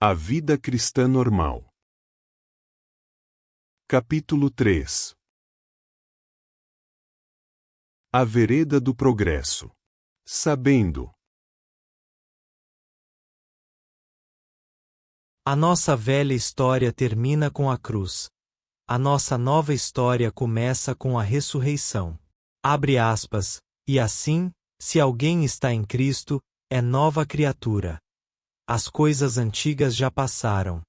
A vida cristã normal. Capítulo 3. A vereda do progresso. Sabendo. A nossa velha história termina com a cruz. A nossa nova história começa com a ressurreição. Abre aspas, e assim, se alguém está em Cristo, é nova criatura. As coisas antigas já passaram.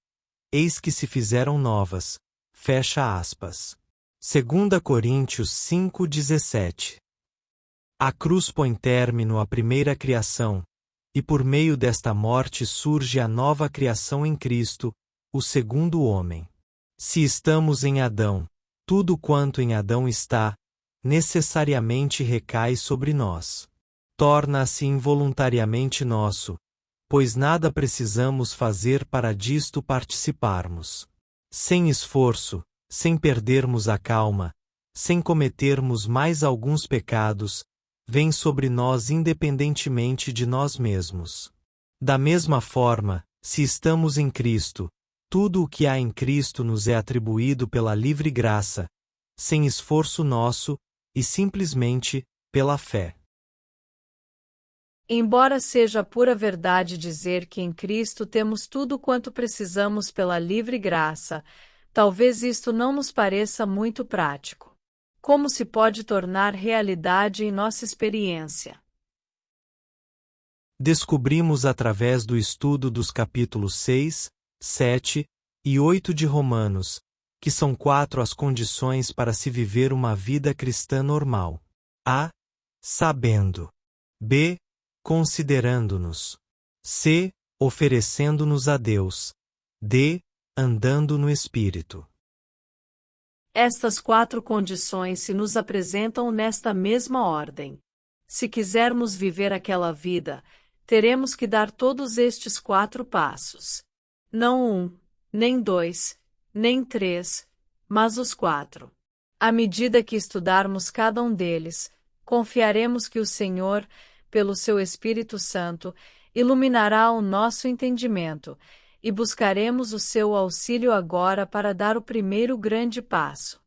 Eis que se fizeram novas. Fecha aspas. 2 Coríntios 5:17. A cruz põe término à primeira criação, e por meio desta morte surge a nova criação em Cristo, o segundo homem. Se estamos em Adão, tudo quanto em Adão está, necessariamente recai sobre nós. Torna-se involuntariamente nosso, pois nada precisamos fazer para disto participarmos. Sem esforço, sem perdermos a calma, sem cometermos mais alguns pecados, vem sobre nós independentemente de nós mesmos. Da mesma forma, se estamos em Cristo, tudo o que há em Cristo nos é atribuído pela livre graça, sem esforço nosso, e simplesmente pela fé. Embora seja pura verdade dizer que em Cristo temos tudo quanto precisamos pela livre graça, talvez isto não nos pareça muito prático. Como se pode tornar realidade em nossa experiência? Descobrimos através do estudo dos capítulos 6, 7 e 8 de Romanos, que são 4 as condições para se viver uma vida cristã normal. A. Sabendo. B. Considerando-nos. C. Oferecendo-nos a Deus. D. Andando no Espírito. Estas 4 condições se nos apresentam nesta mesma ordem. Se quisermos viver aquela vida, teremos que dar todos estes 4 passos. Não 1, nem 2, nem 3, mas os 4. À medida que estudarmos cada um deles, confiaremos que o Senhor, pelo seu Espírito Santo, iluminará o nosso entendimento, e buscaremos o seu auxílio agora para dar o primeiro grande passo.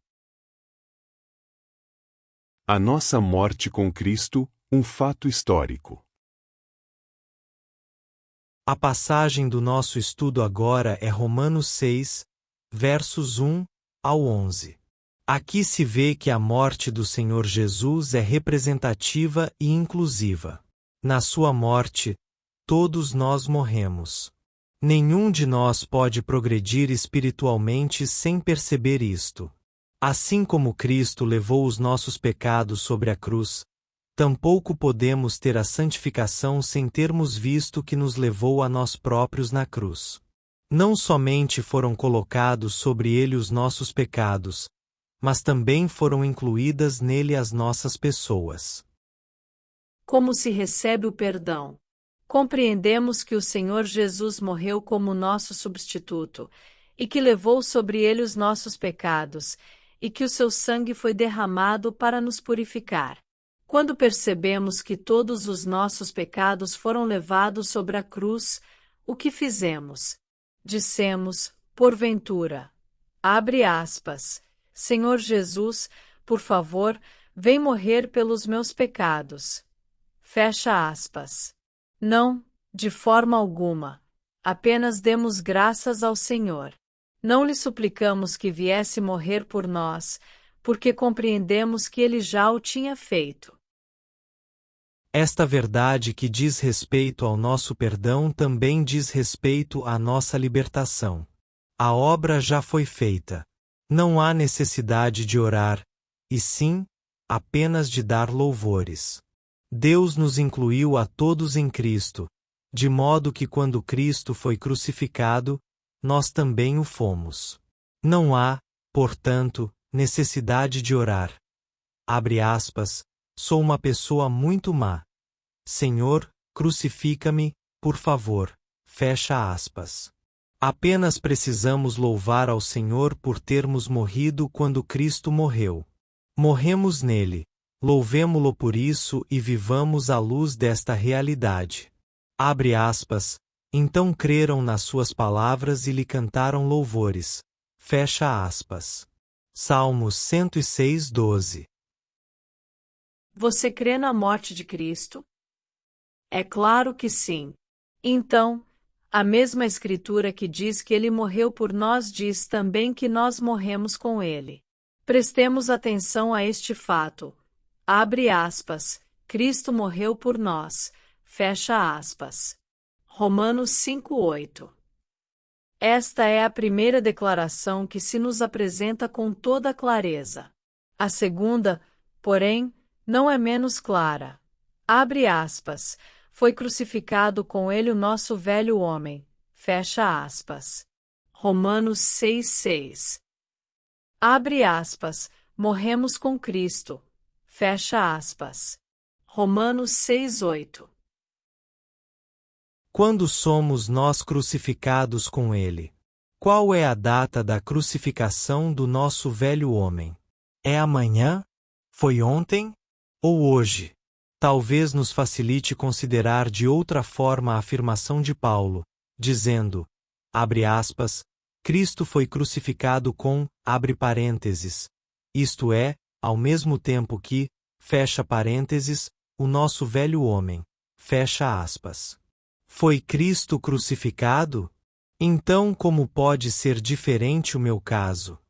A nossa morte com Cristo, um fato histórico. A passagem do nosso estudo agora é Romanos 6, versos 1 ao 11. Aqui se vê que a morte do Senhor Jesus é representativa e inclusiva. Na sua morte, todos nós morremos. Nenhum de nós pode progredir espiritualmente sem perceber isto. Assim como Cristo levou os nossos pecados sobre a cruz, tampouco podemos ter a santificação sem termos visto que nos levou a nós próprios na cruz. Não somente foram colocados sobre ele os nossos pecados, mas também foram incluídas nele as nossas pessoas. Como se recebe o perdão? Compreendemos que o Senhor Jesus morreu como nosso substituto, e que levou sobre ele os nossos pecados, e que o seu sangue foi derramado para nos purificar. Quando percebemos que todos os nossos pecados foram levados sobre a cruz, o que fizemos? Dissemos, porventura, abre aspas, Senhor Jesus, por favor, vem morrer pelos meus pecados. Fecha aspas. Não, de forma alguma. Apenas demos graças ao Senhor. Não lhe suplicamos que viesse morrer por nós, porque compreendemos que ele já o tinha feito. Esta verdade que diz respeito ao nosso perdão também diz respeito à nossa libertação. A obra já foi feita. Não há necessidade de orar, e sim, apenas de dar louvores. Deus nos incluiu a todos em Cristo, de modo que quando Cristo foi crucificado, nós também o fomos. Não há, portanto, necessidade de orar. Abre aspas, sou uma pessoa muito má. Senhor, crucifica-me, por favor. Fecha aspas. Apenas precisamos louvar ao Senhor por termos morrido quando Cristo morreu. Morremos nele. Louvemo-lo por isso e vivamos à luz desta realidade. Abre aspas, Então creram nas suas palavras e lhe cantaram louvores. Fecha aspas. Salmos 106:12. Você crê na morte de Cristo? É claro que sim. Então, a mesma Escritura que diz que ele morreu por nós diz também que nós morremos com ele. Prestemos atenção a este fato. Abre aspas. Cristo morreu por nós. Fecha aspas. Romanos 5:8. Esta é a primeira declaração que se nos apresenta com toda clareza. A segunda, porém, não é menos clara. Abre aspas. Foi crucificado com ele o nosso velho homem. Fecha aspas. Romanos 6:6. Abre aspas. Morremos com Cristo. Fecha aspas. Romanos 6:8. Quando somos nós crucificados com ele? Qual é a data da crucificação do nosso velho homem? É amanhã? Foi ontem? Ou hoje? Talvez nos facilite considerar de outra forma a afirmação de Paulo, dizendo, abre aspas, Cristo foi crucificado com, abre parênteses, isto é, ao mesmo tempo que, fecha parênteses, o nosso velho homem, fecha aspas. Foi Cristo crucificado? Então como pode ser diferente o meu caso?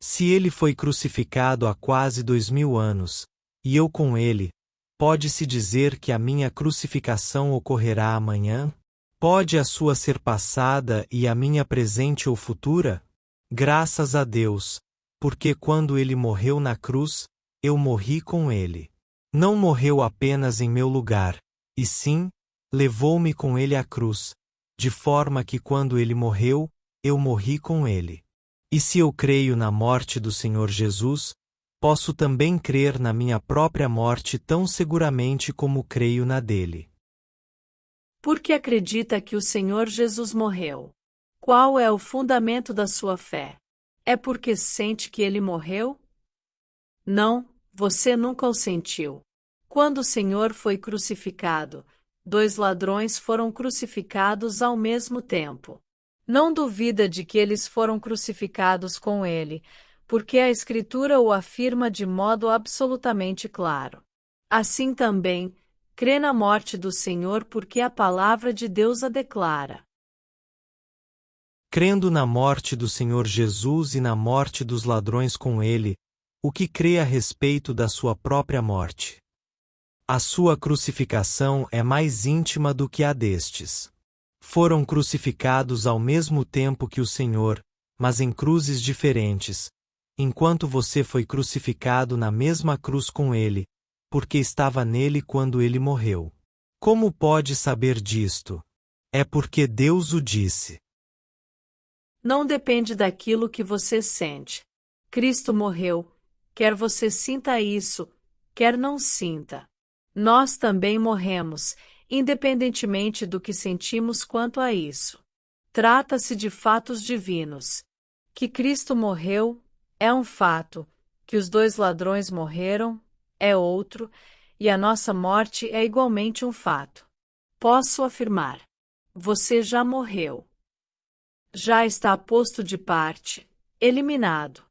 Se ele foi crucificado há quase 2000 anos, e eu com ele, pode-se dizer que a minha crucificação ocorrerá amanhã? Pode a sua ser passada e a minha presente ou futura? Graças a Deus, porque quando ele morreu na cruz, eu morri com ele. Não morreu apenas em meu lugar, e sim, levou-me com ele à cruz, de forma que quando ele morreu, eu morri com ele. E se eu creio na morte do Senhor Jesus, posso também crer na minha própria morte tão seguramente como creio na dele. Por que acredita que o Senhor Jesus morreu? Qual é o fundamento da sua fé? É porque sente que ele morreu? Não, você nunca o sentiu. Quando o Senhor foi crucificado, 2 ladrões foram crucificados ao mesmo tempo. Não duvida de que eles foram crucificados com ele, porque a Escritura o afirma de modo absolutamente claro. Assim também, crê na morte do Senhor porque a palavra de Deus a declara. Crendo na morte do Senhor Jesus e na morte dos ladrões com ele, o que crê a respeito da sua própria morte? A sua crucificação é mais íntima do que a destes. Foram crucificados ao mesmo tempo que o Senhor, mas em cruzes diferentes, enquanto você foi crucificado na mesma cruz com ele, porque estava nele quando ele morreu. Como pode saber disto? É porque Deus o disse. Não depende daquilo que você sente. Cristo morreu, quer você sinta isso, quer não sinta. Nós também morremos, independentemente do que sentimos quanto a isso. Trata-se de fatos divinos. Que Cristo morreu é um fato, que os 2 ladrões morreram é outro, e a nossa morte é igualmente um fato. Posso afirmar: você já morreu. Já está posto de parte, eliminado.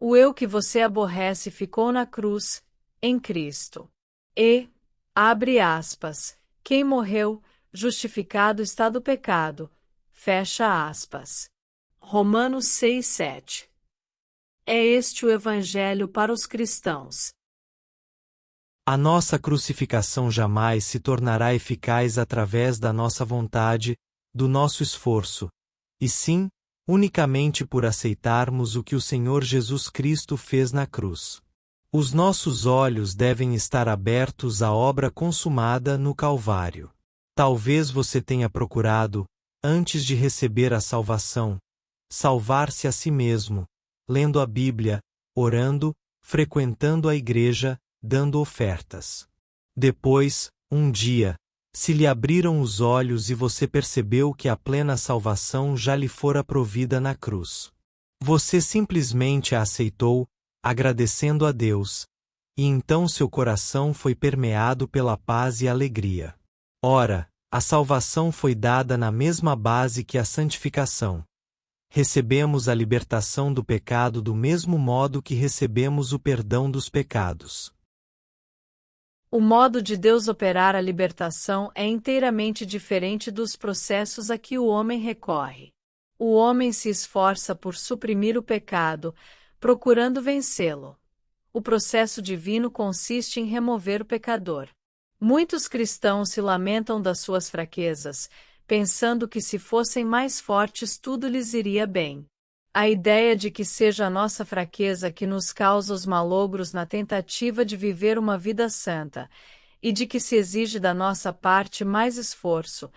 O eu que você aborrece ficou na cruz, em Cristo. E, abre aspas, quem morreu, justificado está do pecado, fecha aspas. Romanos 6:7. É este o Evangelho para os cristãos. A nossa crucificação jamais se tornará eficaz através da nossa vontade, do nosso esforço, e sim, unicamente por aceitarmos o que o Senhor Jesus Cristo fez na cruz. Os nossos olhos devem estar abertos à obra consumada no Calvário. Talvez você tenha procurado, antes de receber a salvação, salvar-se a si mesmo, lendo a Bíblia, orando, frequentando a igreja, dando ofertas. Depois, um dia, se lhe abriram os olhos e você percebeu que a plena salvação já lhe fora provida na cruz. Você simplesmente a aceitou, agradecendo a Deus, e então seu coração foi permeado pela paz e alegria. Ora, A salvação foi dada na mesma base que a santificação. Recebemos a libertação do pecado do mesmo modo que recebemos o perdão dos pecados. O modo de Deus operar a libertação é inteiramente diferente dos processos a que o homem recorre. O homem se esforça por suprimir o pecado, procurando vencê-lo. O processo divino consiste em remover o pecador. Muitos cristãos se lamentam das suas fraquezas, pensando que se fossem mais fortes tudo lhes iria bem. A ideia de que seja a nossa fraqueza que nos causa os malogros na tentativa de viver uma vida santa, e de que se exige da nossa parte mais esforço,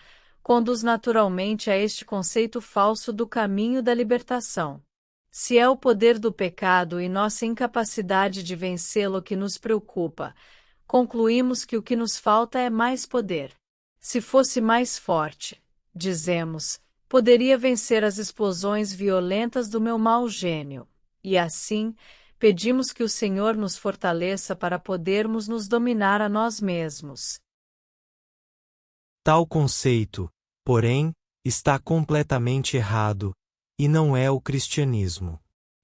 conduz naturalmente a este conceito falso do caminho da libertação. Se é o poder do pecado e nossa incapacidade de vencê-lo que nos preocupa, concluímos que o que nos falta é mais poder. Se fosse mais forte, dizemos, poderia vencer as explosões violentas do meu mau gênio, e assim, pedimos que o Senhor nos fortaleça para podermos nos dominar a nós mesmos. Tal conceito, porém, está completamente errado, e não é o cristianismo.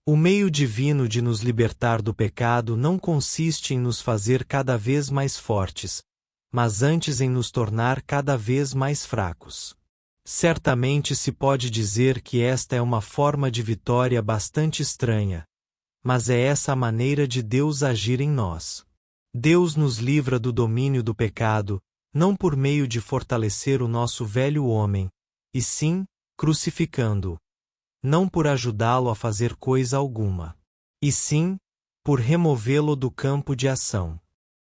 O meio divino de nos libertar do pecado não consiste em nos fazer cada vez mais fortes, mas antes em nos tornar cada vez mais fracos. Certamente se pode dizer que esta é uma forma de vitória bastante estranha, mas é essa a maneira de Deus agir em nós. Deus nos livra do domínio do pecado, não por meio de fortalecer o nosso velho homem, e sim, crucificando-o. Não por ajudá-lo a fazer coisa alguma, e sim, por removê-lo do campo de ação.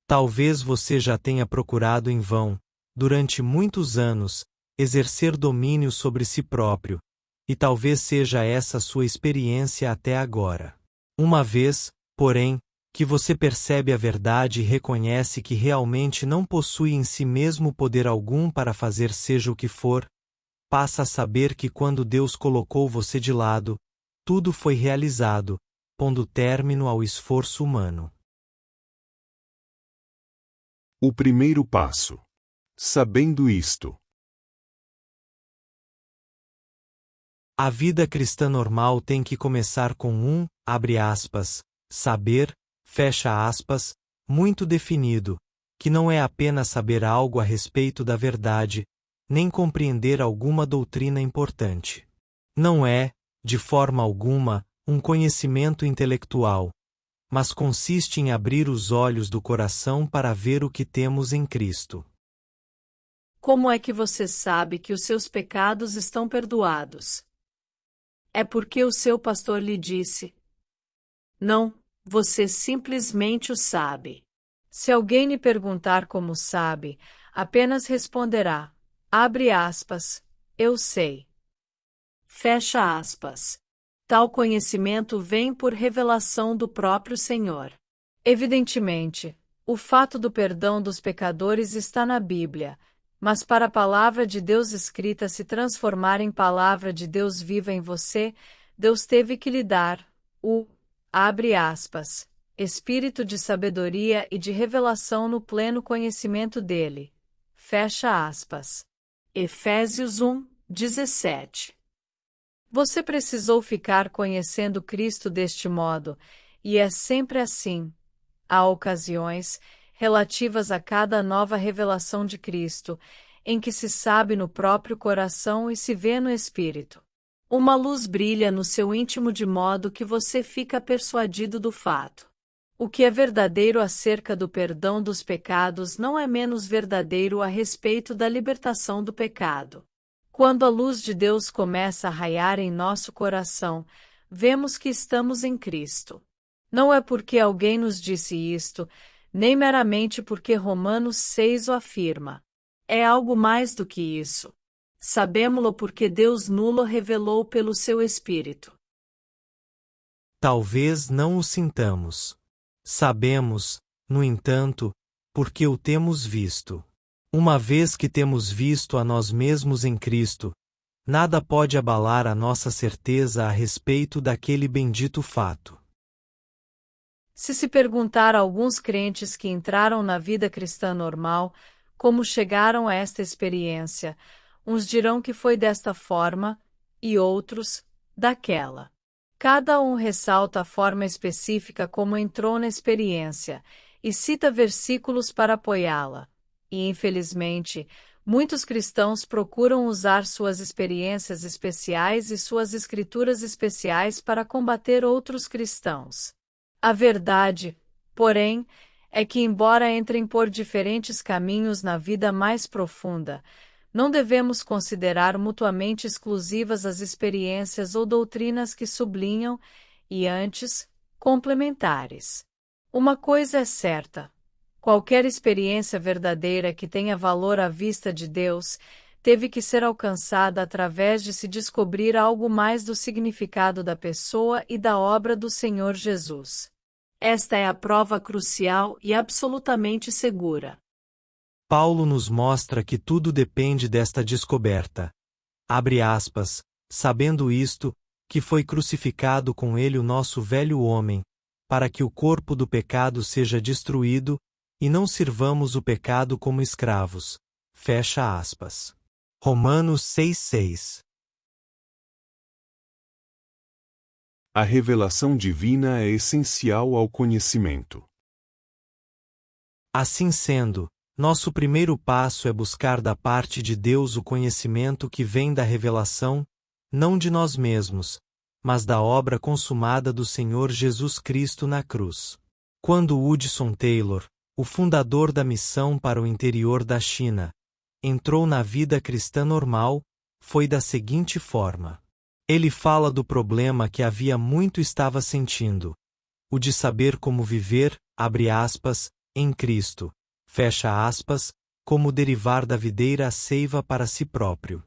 Talvez você já tenha procurado em vão, durante muitos anos, exercer domínio sobre si próprio, e talvez seja essa sua experiência até agora. Uma vez, porém, que você percebe a verdade e reconhece que realmente não possui em si mesmo poder algum para fazer seja o que for, passa a saber que quando Deus colocou você de lado, tudo foi realizado, pondo término ao esforço humano. O primeiro passo. Sabendo isto. A vida cristã normal tem que começar com abre aspas, saber, fecha aspas, muito definido, que não é apenas saber algo a respeito da verdade, nem compreender alguma doutrina importante. Não é, de forma alguma, um conhecimento intelectual, mas consiste em abrir os olhos do coração para ver o que temos em Cristo. Como é que você sabe que os seus pecados estão perdoados? É porque o seu pastor lhe disse? Não, você simplesmente o sabe. Se alguém lhe perguntar como sabe, apenas responderá, abre aspas, eu sei. Fecha aspas. Tal conhecimento vem por revelação do próprio Senhor. Evidentemente, o fato do perdão dos pecadores está na Bíblia, mas para a palavra de Deus escrita se transformar em palavra de Deus viva em você, Deus teve que lhe dar abre aspas, espírito de sabedoria e de revelação no pleno conhecimento dele. Fecha aspas. Efésios 1:17. Você precisou ficar conhecendo Cristo deste modo, e é sempre assim. Há ocasiões, relativas a cada nova revelação de Cristo, em que se sabe no próprio coração e se vê no Espírito. Uma luz brilha no seu íntimo de modo que você fica persuadido do fato. O que é verdadeiro acerca do perdão dos pecados não é menos verdadeiro a respeito da libertação do pecado. Quando a luz de Deus começa a raiar em nosso coração, vemos que estamos em Cristo. Não é porque alguém nos disse isto, nem meramente porque Romanos 6 o afirma. É algo mais do que isso. Sabemo-lo porque Deus nulo revelou pelo seu Espírito. Talvez não o sintamos. Sabemos, no entanto, porque o temos visto. Uma vez que temos visto a nós mesmos em Cristo, nada pode abalar a nossa certeza a respeito daquele bendito fato. Se perguntar a alguns crentes que entraram na vida cristã normal, como chegaram a esta experiência. Uns dirão que foi desta forma, e outros, daquela. Cada um ressalta a forma específica como entrou na experiência, e cita versículos para apoiá-la. E, infelizmente, muitos cristãos procuram usar suas experiências especiais e suas escrituras especiais para combater outros cristãos. A verdade, porém, é que, embora entrem por diferentes caminhos na vida mais profunda, não devemos considerar mutuamente exclusivas as experiências ou doutrinas que sublinham, e antes, complementares. Uma coisa é certa: qualquer experiência verdadeira que tenha valor à vista de Deus, teve que ser alcançada através de se descobrir algo mais do significado da pessoa e da obra do Senhor Jesus. Esta é a prova crucial e absolutamente segura. Paulo nos mostra que tudo depende desta descoberta. Abre aspas, sabendo isto, que foi crucificado com ele o nosso velho homem, para que o corpo do pecado seja destruído, e não sirvamos o pecado como escravos. Fecha aspas. Romanos 6:6. A revelação divina é essencial ao conhecimento. Assim sendo, nosso primeiro passo é buscar da parte de Deus o conhecimento que vem da revelação, não de nós mesmos, mas da obra consumada do Senhor Jesus Cristo na cruz. Quando Hudson Taylor, o fundador da missão para o interior da China, entrou na vida cristã normal, foi da seguinte forma. Ele fala do problema que havia muito estava sentindo, o de saber como viver, abre aspas, em Cristo, fecha aspas, como derivar da videira a seiva para si próprio.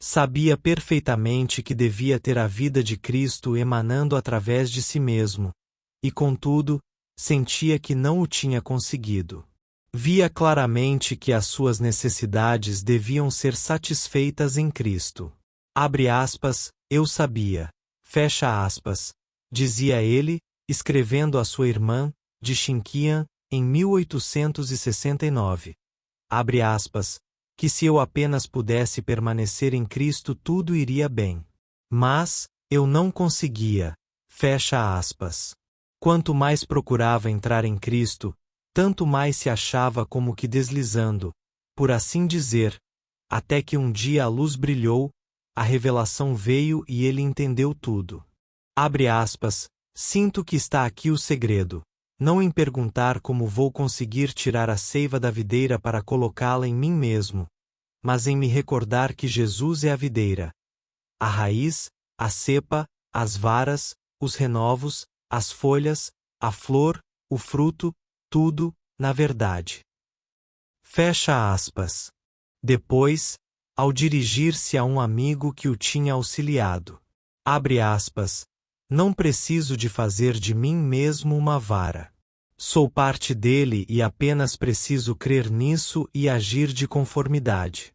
Sabia perfeitamente que devia ter a vida de Cristo emanando através de si mesmo, e contudo, sentia que não o tinha conseguido. Via claramente que as suas necessidades deviam ser satisfeitas em Cristo. Abre aspas, eu sabia, fecha aspas, dizia ele, escrevendo à sua irmã, de Xinjiang, em 1869. Abre aspas, que se eu apenas pudesse permanecer em Cristo tudo iria bem. Mas, eu não conseguia, fecha aspas. Quanto mais procurava entrar em Cristo, tanto mais se achava como que deslizando, por assim dizer, até que um dia a luz brilhou, a revelação veio e ele entendeu tudo. Abre aspas, sinto que está aqui o segredo, não em perguntar como vou conseguir tirar a seiva da videira para colocá-la em mim mesmo, mas em me recordar que Jesus é a videira, a raiz, a cepa, as varas, os renovos, as folhas, a flor, o fruto, tudo, na verdade. Fecha aspas. Depois, ao dirigir-se a um amigo que o tinha auxiliado, abre aspas, não preciso de fazer de mim mesmo uma vara. Sou parte dele e apenas preciso crer nisso e agir de conformidade.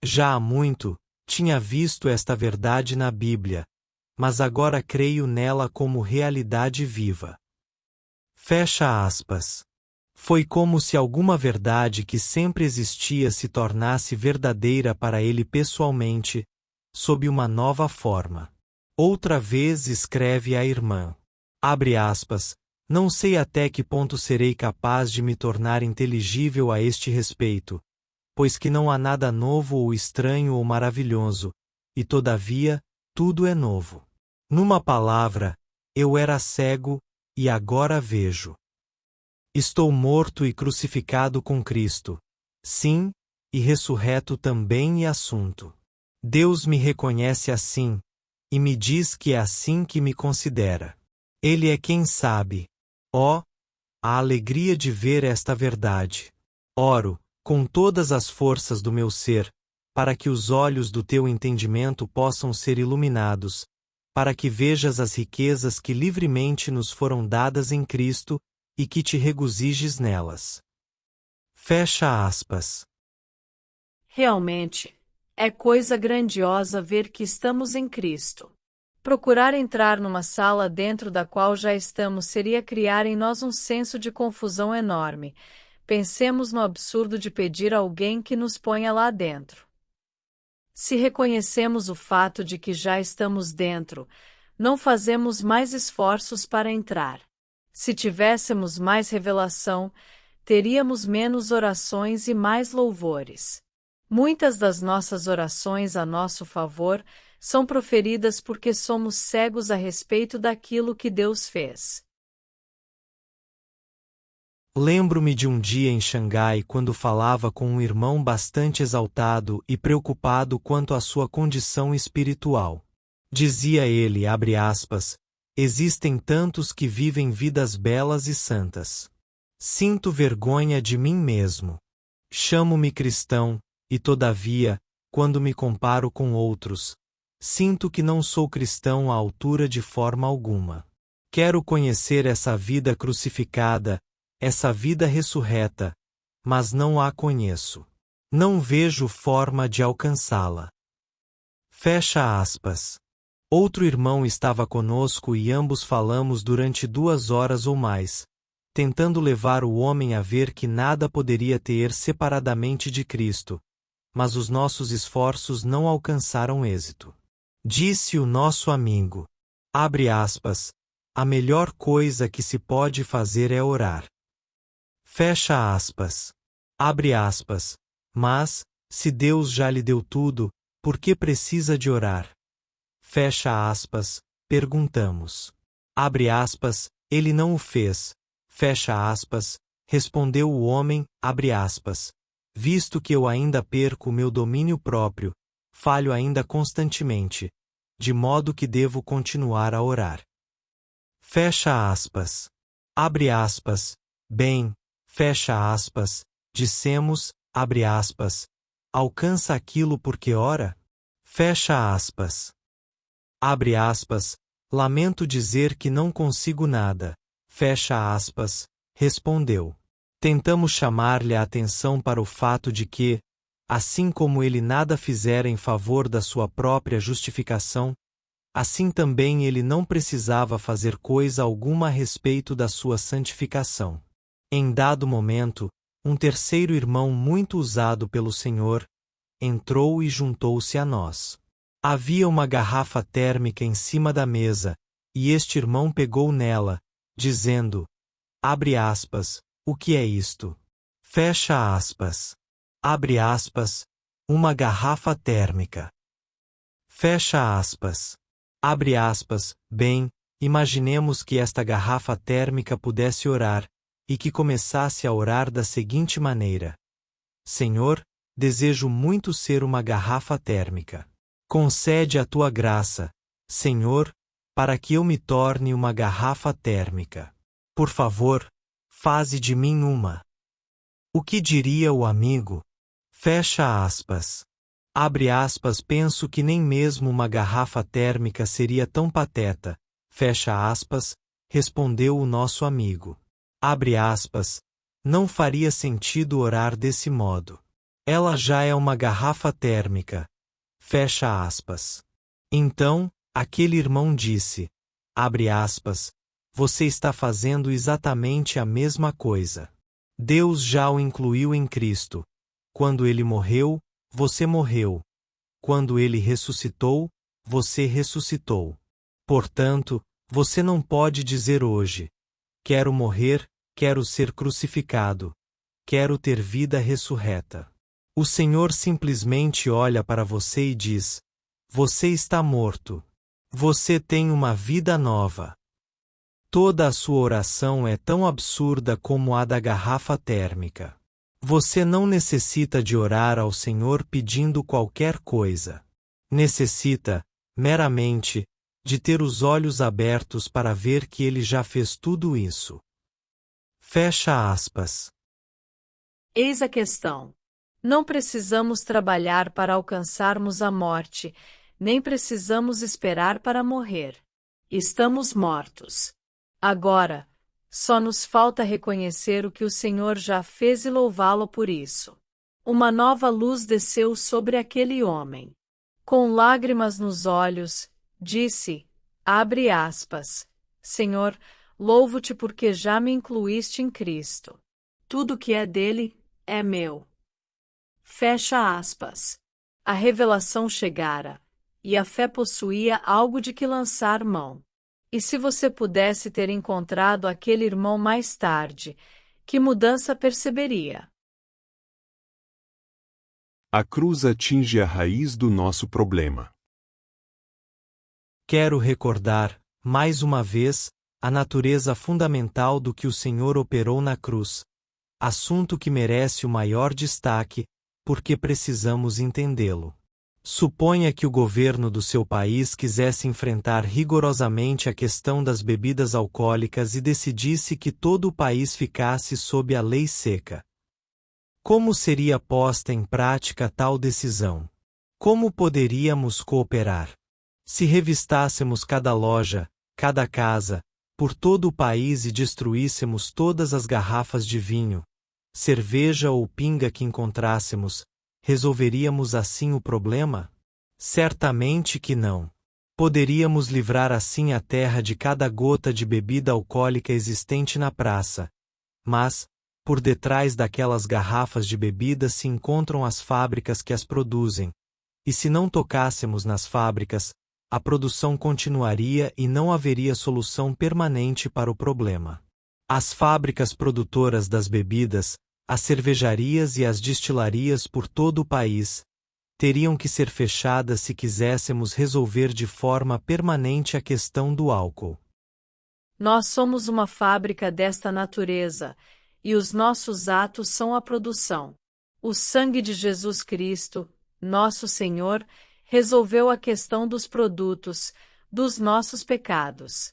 Já há muito, tinha visto esta verdade na Bíblia, mas agora creio nela como realidade viva. Fecha aspas. Foi como se alguma verdade que sempre existia se tornasse verdadeira para ele pessoalmente, sob uma nova forma. Outra vez escreve a irmã. Abre aspas, não sei até que ponto serei capaz de me tornar inteligível a este respeito, pois que não há nada novo ou estranho ou maravilhoso, e todavia, tudo é novo. Numa palavra, eu era cego, e agora vejo. Estou morto e crucificado com Cristo. Sim, e ressurreto também e assunto. Deus me reconhece assim, e me diz que é assim que me considera. Ele é quem sabe. Ó, a alegria de ver esta verdade. Oro, com todas as forças do meu ser, para que os olhos do teu entendimento possam ser iluminados, para que vejas as riquezas que livremente nos foram dadas em Cristo, e que te regozijes nelas. Fecha aspas. Realmente, é coisa grandiosa ver que estamos em Cristo. Procurar entrar numa sala dentro da qual já estamos seria criar em nós um senso de confusão enorme. pensemos no absurdo de pedir a alguém que nos ponha lá dentro. Se reconhecemos o fato de que já estamos dentro, não fazemos mais esforços para entrar. Se tivéssemos mais revelação, teríamos menos orações e mais louvores. Muitas das nossas orações a nosso favor são proferidas porque somos cegos a respeito daquilo que Deus fez. Lembro-me de um dia em Xangai quando falava com um irmão bastante exaltado e preocupado quanto à sua condição espiritual. Dizia ele, abre aspas, existem tantos que vivem vidas belas e santas. Sinto vergonha de mim mesmo. Chamo-me cristão, e todavia, quando me comparo com outros, sinto que não sou cristão à altura de forma alguma. Quero conhecer essa vida crucificada, essa vida ressurreta, mas não a conheço. Não vejo forma de alcançá-la. Fecha aspas. Outro irmão estava conosco e ambos falamos durante 2 horas ou mais, tentando levar o homem a ver que nada poderia ter separadamente de Cristo, mas os nossos esforços não alcançaram êxito. Disse o nosso amigo, abre aspas, a melhor coisa que se pode fazer é orar. Fecha aspas. Abre aspas. Mas, se Deus já lhe deu tudo, por que precisa de orar? Fecha aspas, perguntamos. Abre aspas, ele não o fez. Fecha aspas, respondeu o homem, abre aspas. Visto que eu ainda perco o meu domínio próprio, falho ainda constantemente, de modo que devo continuar a orar. Fecha aspas. Abre aspas. Bem, fecha aspas, dissemos, abre aspas. Alcança aquilo porque ora? Fecha aspas. Abre aspas. Lamento dizer que não consigo nada. Fecha aspas. Respondeu. Tentamos chamar-lhe a atenção para o fato de que, assim como ele nada fizera em favor da sua própria justificação, assim também ele não precisava fazer coisa alguma a respeito da sua santificação. Em dado momento, um terceiro irmão muito usado pelo Senhor entrou e juntou-se a nós. Havia uma garrafa térmica em cima da mesa, e este irmão pegou nela, dizendo, abre aspas, o que é isto? Fecha aspas. Abre aspas, uma garrafa térmica. Fecha aspas. Abre aspas, bem, imaginemos que esta garrafa térmica pudesse orar, e que começasse a orar da seguinte maneira. Senhor, desejo muito ser uma garrafa térmica. Concede a tua graça, Senhor, para que eu me torne uma garrafa térmica. Por favor, faze de mim uma. O que diria o amigo? Fecha aspas. Abre aspas, penso que nem mesmo uma garrafa térmica seria tão pateta. Fecha aspas, respondeu o nosso amigo. Abre aspas, não faria sentido orar desse modo. Ela já é uma garrafa térmica. Fecha aspas. Então, aquele irmão disse, abre aspas, você está fazendo exatamente a mesma coisa. Deus já o incluiu em Cristo. Quando ele morreu, você morreu. Quando ele ressuscitou, você ressuscitou. Portanto, você não pode dizer hoje, quero morrer, quero ser crucificado, quero ter vida ressurreta. O Senhor simplesmente olha para você e diz, você está morto. Você tem uma vida nova. Toda a sua oração é tão absurda como a da garrafa térmica. Você não necessita de orar ao Senhor pedindo qualquer coisa. Necessita, meramente, de ter os olhos abertos para ver que Ele já fez tudo isso. Fecha aspas. Eis a questão. Não precisamos trabalhar para alcançarmos a morte, nem precisamos esperar para morrer. Estamos mortos. Agora, só nos falta reconhecer o que o Senhor já fez e louvá-lo por isso. Uma nova luz desceu sobre aquele homem. Com lágrimas nos olhos, disse, abre aspas, Senhor, louvo-te porque já me incluíste em Cristo. Tudo que é dele, é meu. Fecha aspas. A revelação chegara, e a fé possuía algo de que lançar mão. E se você pudesse ter encontrado aquele irmão mais tarde, que mudança perceberia? A cruz atinge a raiz do nosso problema. Quero recordar, mais uma vez, a natureza fundamental do que o Senhor operou na cruz. Assunto que merece o maior destaque, porque precisamos entendê-lo. Suponha que o governo do seu país quisesse enfrentar rigorosamente a questão das bebidas alcoólicas e decidisse que todo o país ficasse sob a lei seca. Como seria posta em prática tal decisão? Como poderíamos cooperar? Se revistássemos cada loja, cada casa, por todo o país e destruíssemos todas as garrafas de vinho, cerveja ou pinga que encontrássemos, resolveríamos assim o problema? Certamente que não. Poderíamos livrar assim a terra de cada gota de bebida alcoólica existente na praça. Mas, por detrás daquelas garrafas de bebida se encontram as fábricas que as produzem. E se não tocássemos nas fábricas, a produção continuaria e não haveria solução permanente para o problema. As fábricas produtoras das bebidas, as cervejarias e as destilarias por todo o país, teriam que ser fechadas se quiséssemos resolver de forma permanente a questão do álcool. Nós somos uma fábrica desta natureza, e os nossos atos são a produção. O sangue de Jesus Cristo, nosso Senhor, resolveu a questão dos produtos, dos nossos pecados.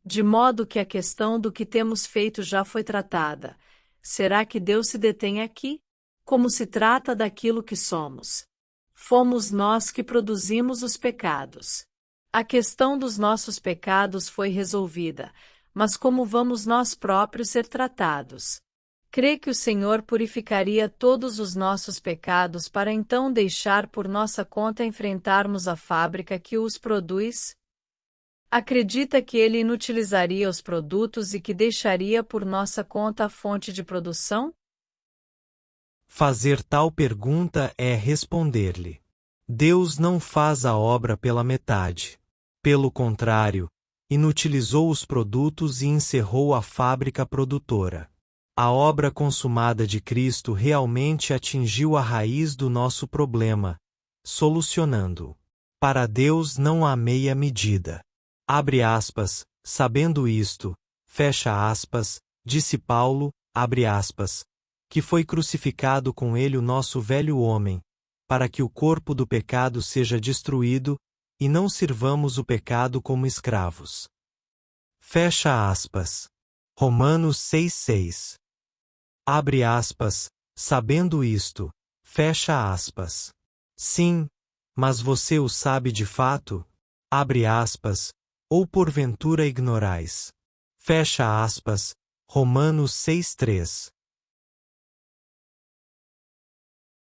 De modo que a questão do que temos feito já foi tratada. Será que Deus se detém aqui? Como se trata daquilo que somos? Fomos nós que produzimos os pecados. A questão dos nossos pecados foi resolvida, mas como vamos nós próprios ser tratados? Crê que o Senhor purificaria todos os nossos pecados para então deixar por nossa conta enfrentarmos a fábrica que os produz? Acredita que ele inutilizaria os produtos e que deixaria por nossa conta a fonte de produção? Fazer tal pergunta é responder-lhe: Deus não faz a obra pela metade. Pelo contrário, inutilizou os produtos e encerrou a fábrica produtora. A obra consumada de Cristo realmente atingiu a raiz do nosso problema, solucionando-o. Para Deus não há meia medida. Abre aspas, sabendo isto, fecha aspas, disse Paulo, abre aspas, que foi crucificado com ele o nosso velho homem, para que o corpo do pecado seja destruído, e não sirvamos o pecado como escravos. Fecha aspas. Romanos 6:6. Abre aspas, sabendo isto, fecha aspas. Sim, mas você o sabe de fato? Abre aspas, ou porventura ignorais? Fecha aspas, Romanos 6:3.